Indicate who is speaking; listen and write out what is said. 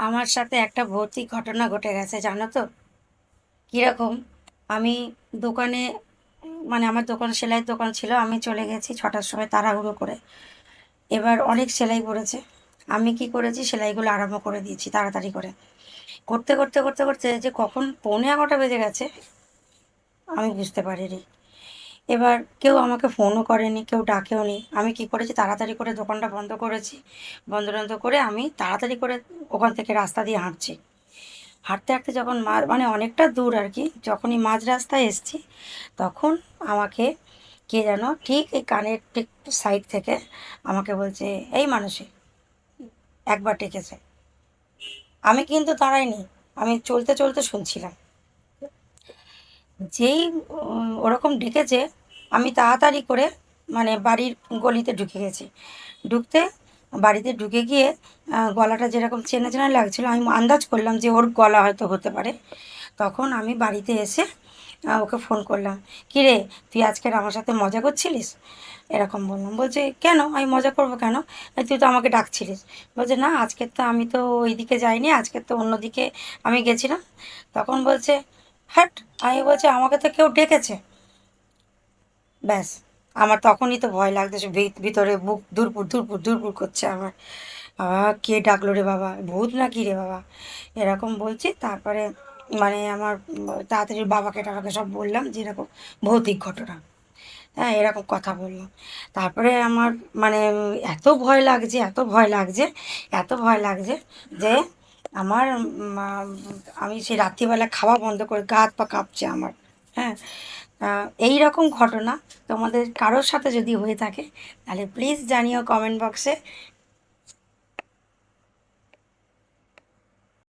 Speaker 1: আমার সাথে একটা ভৌতিক ঘটনা ঘটে গেছে, জানো তো? কীরকম? আমি দোকানে, মানে আমার দোকান, সেলাইয়ের দোকান ছিল। আমি চলে গেছি 6টার সময় তাড়াহুড়ো করে। এবার অনেক সেলাই পড়েছে। আমি কি করেছি, সেলাইগুলো আরম্ভ করে দিয়েছি তাড়াতাড়ি করে। করতে করতে করতে করতে যে কখন 11:45 বেজে গেছে আমি বুঝতে পারিনি। এবার কেউ আমাকে ফোনও করেনি, কেউ ডাকেও নি। আমি কি করেছি, তাড়াতাড়ি করে দোকানটা বন্ধ করেছি। বন্ধ টন্ধ করে আমি তাড়াতাড়ি করে ওখান থেকে রাস্তা দিয়ে হাঁটছি। হাঁটতে হাঁটতে যখন মানে অনেকটা দূর আর কি, যখনই মাঝ রাস্তায় এসেছি তখন আমাকে কে যেন ঠিক এই কানের ঠিক সাইড থেকে আমাকে বলছে, এই মানুষে, একবার ডেকেছে। আমি কিন্তু দাঁড়াইনি, আমি চলতে চলতে শুনছিলাম। যেই ওরকম ডেকেছে, আমি তাড়াতাড়ি করে মানে বাড়ির গলিতে ঢুকে গেছি। ঢুকতে বাড়িতে ঢুকে গিয়ে গলাটা যেরকম চেনা চেনা লাগছিল, আমি আন্দাজ করলাম যে ওর গলা হয়তো হতে পারে। তখন আমি বাড়িতে এসে ওকে ফোন করলাম, কিরে, তুই আজকের আমার সাথে মজা করছিলিস? এরকম বললাম। বলছে, কেন আমি মজা করবো কেন? তুই তো আমাকে ডাকছিলিস। বলছে, না আজকের তো আমি তো ওই দিকে যাইনি, আজকের তো অন্যদিকে আমি গেছিলাম। তখন বলছে, হ্যাট। আমি বলছি, আমাকে তো কেউ ডেকেছে। ব্যাস, আমার তখনই তো ভয় লাগতেছে, ভিতরে বুক ধুরপুর ধুরপুর ধুরপুর করছে আমার। বাবা, কে ডাকলো রে বাবা, ভূত না কি রে বাবা, এরকম বলছি। তারপরে মানে আমার তাড়াতাড়ি বাবাকে টাবাকে সব বললাম যে এরকম ভৌতিক ঘটনা। হ্যাঁ, এরকম কথা বললাম। তারপরে আমার মানে এত ভয় লাগছে, এত ভয় লাগছে, এত ভয় লাগছে যে আমার আমি সেই রাত্রিবেলা খাওয়া বন্ধ করে গা হাত পা কাঁপছে আমার। হ্যাঁ, এই রকম ঘটনা তোমাদের কারোর সাথে যদি হয়ে থাকে তাহলে প্লিজ জানিও কমেন্ট বক্সে।